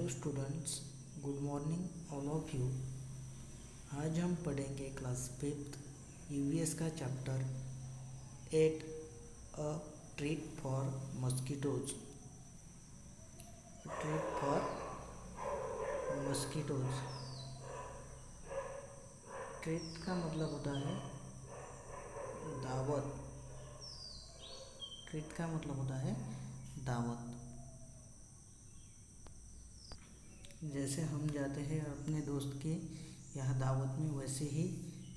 Hello students, good morning all of you. आज हम पढ़ेंगे क्लास फिफ्थ यूवीएस का chapter 8 a treat for mosquitoes. Treat for mosquitoes. Treat का मतलब होता है दावत। ट्रीट का मतलब होता है दावत। जैसे हम जाते हैं अपने दोस्त के यहाँ दावत में, वैसे ही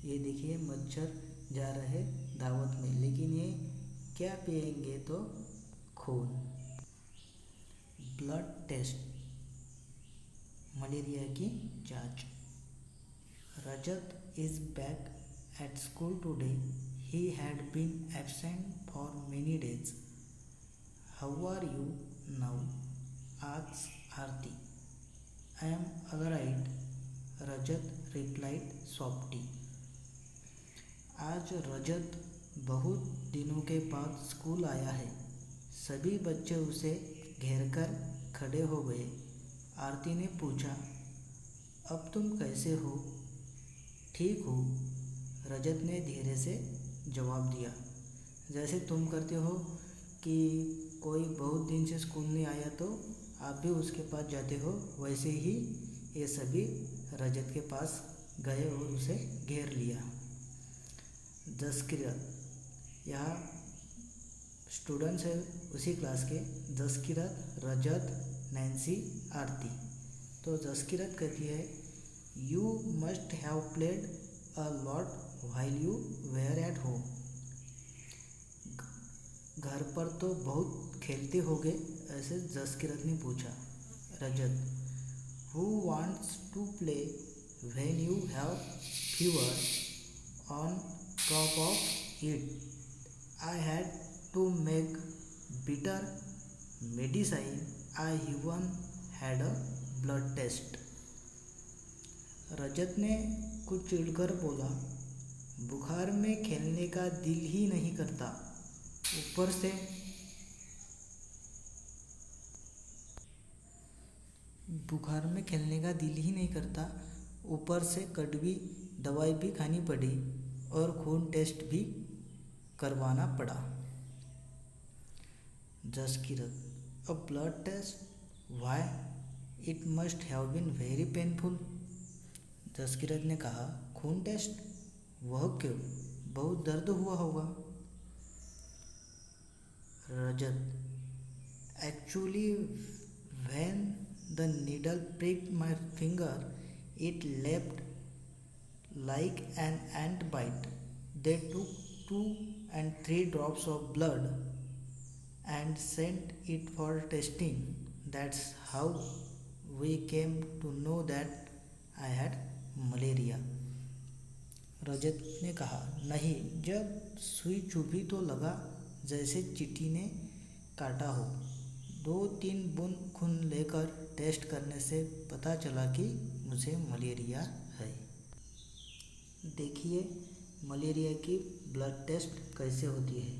ये देखिए मच्छर जा रहे दावत में, लेकिन ये क्या पिएंगे तो खून। ब्लड टेस्ट, मलेरिया की जांच। Rajat is back at school today. He had been absent for many days. How are you now? asked Aarti. I am all right, Rajat replied softly. आज रजत बहुत दिनों के बाद स्कूल आया है। सभी बच्चे उसे घेरकर खड़े हो गए। आरती ने पूछा, अब तुम कैसे हो? ठीक हूँ, रजत ने धीरे से जवाब दिया। जैसे तुम करते हो कि कोई बहुत दिन से स्कूल नहीं आया तो आप भी उसके पास जाते हो, वैसे ही ये सभी रजत के पास गए और उसे घेर लिया। जसकीरत, यहाँ स्टूडेंट्स है उसी क्लास के, जसकीरत, रजत, नैन्सी, आरती। तो जसकीरत कहती है, you must have played a lot while you were at home. घर पर तो बहुत खेलते होगे, ऐसे जसकीरत ने पूछा। Rajat, who wants to play when you have fever? On top of it I had to make bitter medicine. I even had a blood test. Rajat ने कुछ चिढ़कर बोला, बुखार में खेलने का दिल ही नहीं करता, ऊपर से बुखार में खेलने का दिल ही नहीं करता, ऊपर से कड़वी दवाई भी खानी पड़ी और खून टेस्ट भी करवाना पड़ा। Jaskirat, a blood test? Why? It must have been very painful. Jaskirat ने कहा, खून टेस्ट? वह क्यों? बहुत दर्द हुआ होगा. Rajat, actually when the needle pricked my finger, it leapt like an ant bite. They took 2 and 3 drops of blood and sent it for testing. That's how we came to know that I had malaria. रजत ने कहा, नहीं, जब सुई चुभी तो लगा जैसे चींटी ने काटा हो। 2-3 बूंद खून लेकर टेस्ट करने से पता चला कि मुझे मलेरिया है। देखिए मलेरिया की ब्लड टेस्ट कैसे होती है।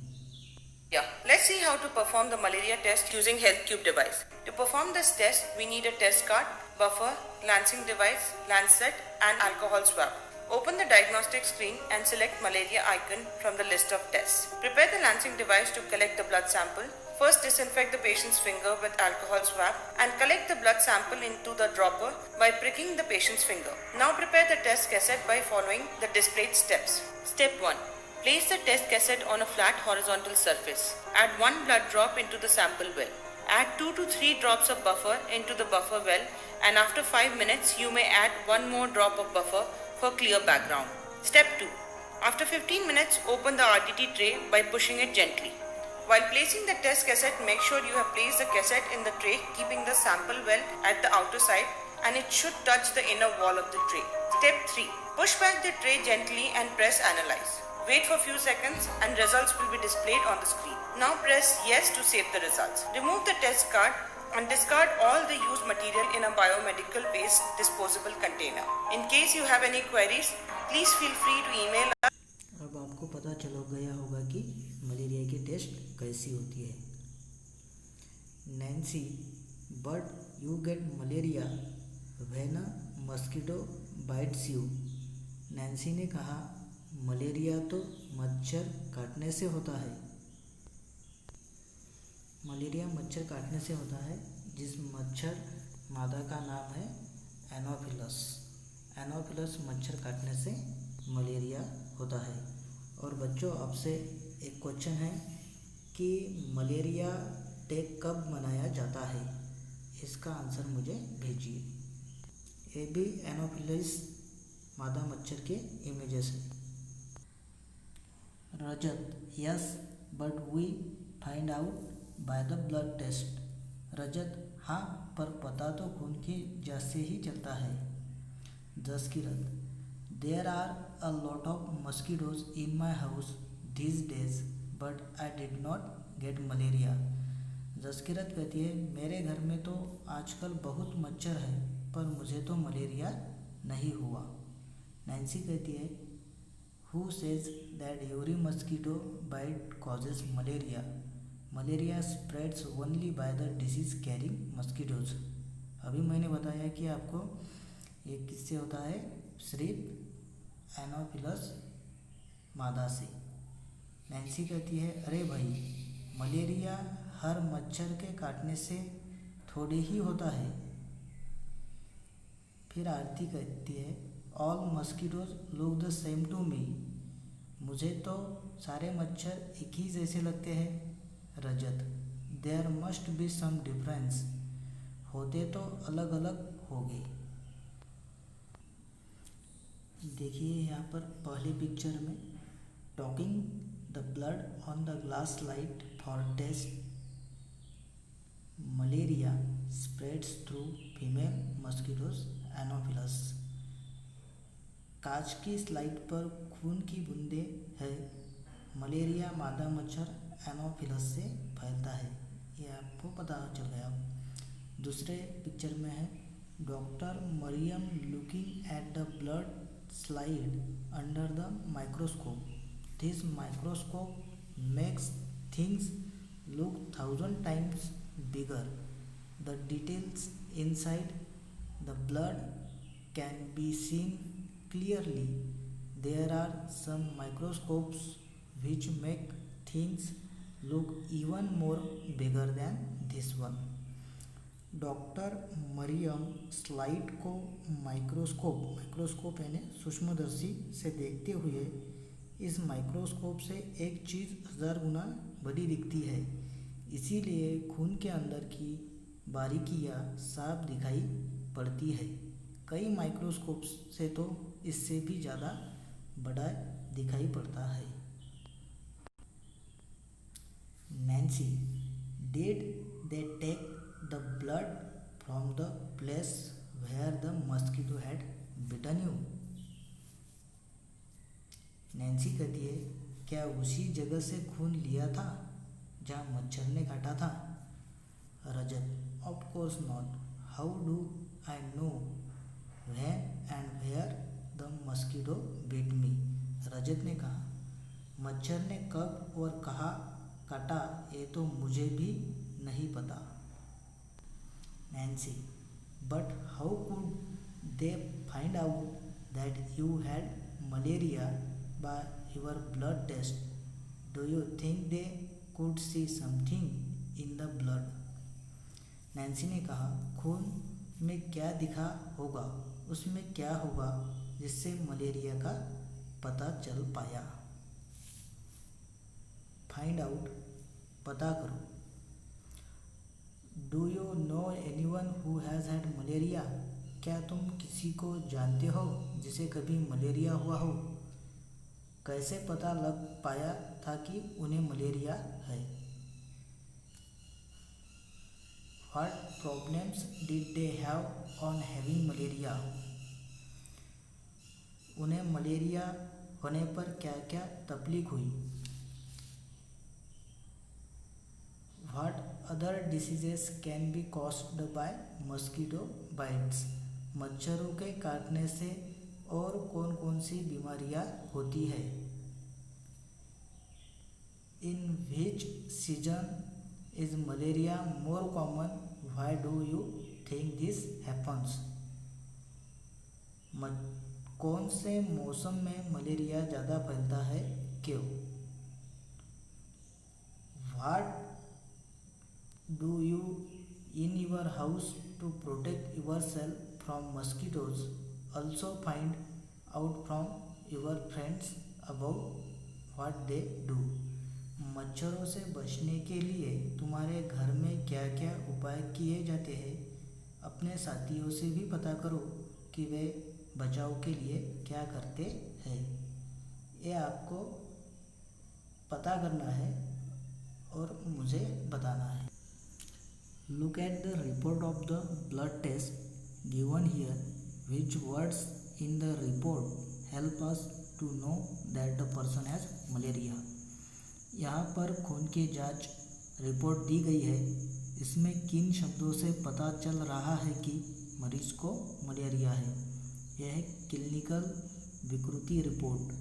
Yeah, let's see how to perform the malaria test using HealthCube device. To perform this test, we need a test card, buffer, lancing device, lancet, and alcohol swab. Open the diagnostic screen and select malaria icon from the list of tests. Prepare the lancing device to collect the blood sample. First, disinfect the patient's finger with alcohol swab and collect the blood sample into the dropper by pricking the patient's finger. Now prepare the test cassette by following the displayed steps. Step 1. Place the test cassette on a flat horizontal surface. Add 1 blood drop into the sample well. Add 2 to 3 drops of buffer into the buffer well, and after 5 minutes you may add 1 more drop of buffer for clear background. Step 2. After 15 minutes, open the RTT tray by pushing it gently. While placing the test cassette, make sure you have placed the cassette in the tray, keeping the sample well at the outer side, and it should touch the inner wall of the tray. Step 3. Push back the tray gently and press analyze. Wait for a few seconds and results will be displayed on the screen. Now press yes to save the results. Remove the test card and discard all the used material in a biomedical waste disposable container. In case you have any queries, please feel free to email us. अब आपको पता चल गया होगा कि malaria की test कैसी होती है। Nancy, but you get malaria when a mosquito bites you. Nancy ने कहा, मलेरिया तो मच्छर काटने से होता है। मलेरिया मच्छर काटने से होता है, जिस मच्छर मादा का नाम है एनोफिलस। एनोफिलस मच्छर काटने से मलेरिया होता है। और बच्चों, आपसे एक क्वेश्चन है कि मलेरिया डे कब मनाया जाता है? इसका आंसर मुझे भेजिए। ये भी एनोफिलस मादा मच्छर के इमेजेस है। Rajat, yes but we find out by the blood test. Rajat, हाँ, पर पता तो खून की जांच से ही चलता है। Jaskirat, there are a lot of mosquitoes in my house these days but I did not get malaria. Jaskirat कहती है, मेरे घर में तो आजकल बहुत मच्छर है, पर मुझे तो मलेरिया नहीं हुआ। नैन्सी कहती है, Who says that every mosquito bite causes malaria? Malaria spreads only by the disease carrying mosquitoes. अभी मैंने बताया कि आपको ये किससे होता है, सिर्फ एनोफिलस मादा से। नैन्सी कहती है, अरे भाई, मलेरिया हर मच्छर के काटने से थोड़े ही होता है। फिर आरती कहती है, all mosquitoes look the same to me. मुझे तो सारे मच्छर एक ही जैसे लगते हैं। Rajat, there must be some difference. होते तो अलग अलग होंगे। देखिए यहाँ पर पहले पिक्चर में talking the blood on the glass slide for test malaria spreads through female mosquitoes anopheles. कांच की स्लाइड पर खून की बूंदे है। मलेरिया मादा मच्छर एनोफिलस से फैलता है। ये आपको पता चल गया। दूसरे पिक्चर में है doctor Mariam looking at the blood slide under the microscope. This microscope makes things look 1,000 times bigger. The details inside the blood can be seen clearly. There are some microscopes which make things look even more bigger than this one. Doctor Mariam slide को microscope यानी सूक्ष्मदर्शी से देखते हुए, इस microscope से एक चीज़ 1000 गुना बड़ी दिखती है। इसीलिए खून के अंदर की बारीकियाँ साफ दिखाई पड़ती है। कई माइक्रोस्कोप से तो इससे भी ज़्यादा बड़ा दिखाई पड़ता है। Nancy, did they take the blood from the place where the mosquito had bitten you? Nancy कहती है, क्या उसी जगह से खून लिया था जहाँ मच्छर ने काटा था? रजत, of course not. How do I know when and where the mosquito bit me? रजत ने कहा, मच्छर ने कब और कहाँ काटा ये तो मुझे भी नहीं पता। Nancy, but how could they find out that you had malaria by your blood test? Do you think they could see something in the blood? Nancy ने कहा, खून में क्या दिखा होगा, उसमें क्या होगा जिससे मलेरिया का पता चल पाया। फाइंड आउट, पता करो। Do you know anyone who has had malaria? क्या तुम किसी को जानते हो जिसे कभी मलेरिया हुआ हो? कैसे पता लग पाया था कि उन्हें मलेरिया है? What problems did they have on having malaria? उन्हें मलेरिया होने पर क्या क्या तकलीफ हुई? What other diseases can be caused by mosquito bites? मच्छरों के काटने से और कौन कौन सी बीमारियां होती है? In which season is malaria more common? Why do you think this happens? कौन से मौसम में मलेरिया ज़्यादा फैलता है, क्यों? What do you in your house to protect yourself from mosquitoes? Also find out from your friends about what they do. मच्छरों से बचने के लिए तुम्हारे घर में क्या क्या उपाय किए जाते हैं, अपने साथियों से भी पता करो कि वे बचाव के लिए क्या करते हैं। ये आपको पता करना है और मुझे बताना है। Look at the report of the blood test given here. Which words in the report help us to know that the person has malaria? यहाँ पर खून की जांच रिपोर्ट दी गई है। इसमें किन शब्दों से पता चल रहा है कि मरीज को मलेरिया है? यह है क्लिनिकल विकृति रिपोर्ट,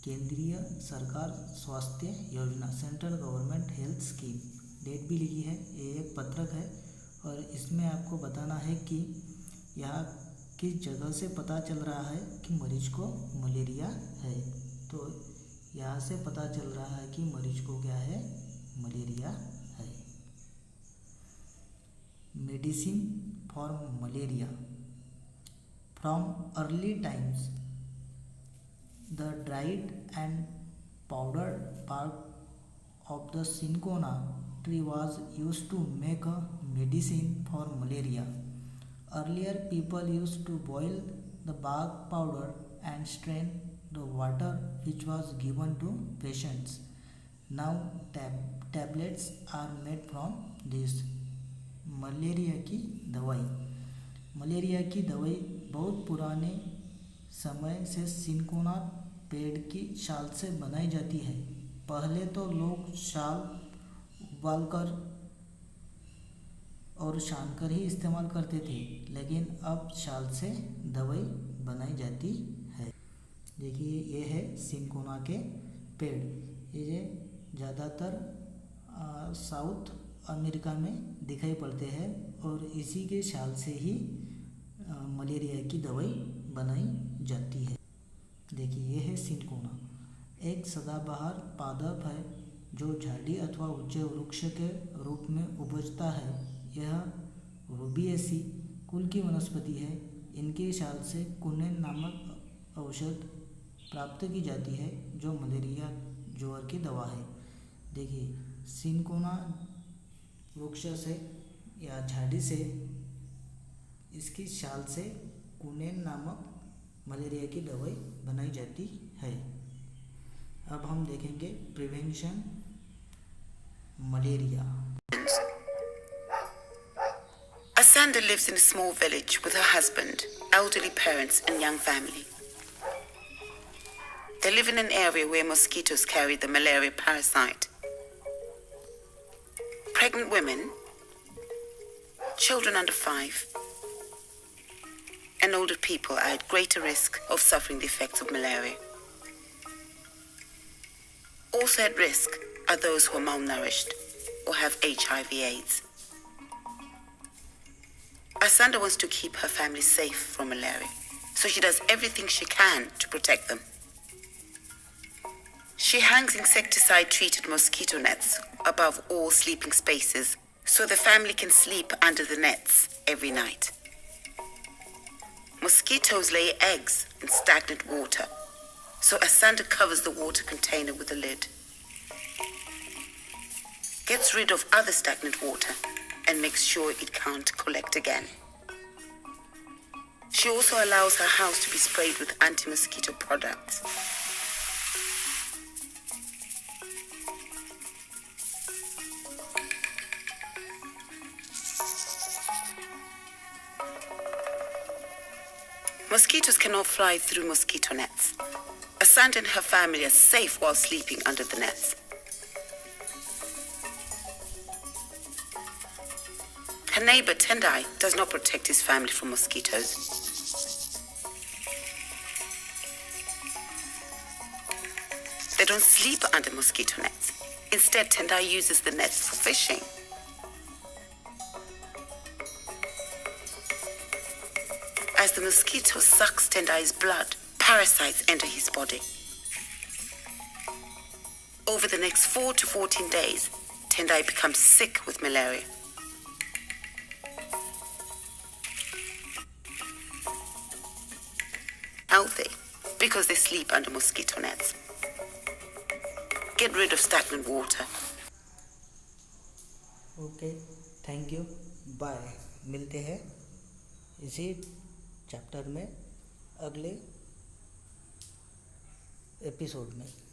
केंद्रीय सरकार स्वास्थ्य योजना, central government health scheme. Date भी लिखी है। ये एक पत्रक है और इसमें आपको बताना है कि यहाँ किस जगह से पता चल रहा है कि मरीज को मलेरिया है। तो यहाँ से पता चल रहा है कि मरीज को क्या है, मलेरिया है। Medicine for malaria. From early times the dried and powdered part of the cinchona tree was used to make a medicine for malaria. Earlier people used to boil the bark powder and strain the water which was given to patients. Now tablets are made from this. Malaria की दवाई। Malaria की दवाई बहुत पुराने समय से cinchona पेड़ की छाल से बनाई जाती है। पहले तो लोग छाल उबालकर और छानकर ही इस्तेमाल करते थे, लेकिन अब छाल से दवाई बनाई जाती है। देखिए ये है सिनकोना के पेड़। ये ज़्यादातर साउथ अमेरिका में दिखाई पड़ते हैं और इसी के छाल से ही मलेरिया की दवाई बनाई जाती है। देखिए ये है सिनकोना, एक सदाबहार पादप है जो झाड़ी अथवा ऊंचे वृक्ष के रूप में उपजता है। यह रूबिएसी कुल की वनस्पति है। इनकी छाल से कुनेन नामक औषध प्राप्त की जाती है जो मलेरिया ज्वर की दवा है। देखिए सिनकोना वृक्ष से या झाड़ी से इसकी छाल से कुनेन नामक मलेरिया की दवाई बनाई जाती है। अब हम देखेंगे prevention malaria. Asanda lives in a small village with her husband, elderly parents and young family. They live in an area where mosquitoes carry the malaria parasite. Pregnant women, children under 5, and older people are at greater risk of suffering the effects of malaria. Also at risk are those who are malnourished or have HIV/AIDS. Asanda wants to keep her family safe from malaria, so she does everything she can to protect them. She hangs insecticide-treated mosquito nets above all sleeping spaces so the family can sleep under the nets every night. Mosquitoes lay eggs in stagnant water, so Asanda covers the water container with a lid. Gets rid of other stagnant water and makes sure it can't collect again. She also allows her house to be sprayed with anti-mosquito products. Mosquitoes cannot fly through mosquito nets. Asanda and her family are safe while sleeping under the nets. Her neighbor Tendai does not protect his family from mosquitoes. They don't sleep under mosquito nets. Instead, Tendai uses the nets for fishing. As the mosquito sucks Tendai's blood, parasites enter his body. Over the next 4 to 14 days, Tendai becomes sick with malaria. Healthy because they sleep under mosquito nets. Get rid of stagnant water. Okay, thank you, bye. मिलते हैं इसी chapter में अगले episode में।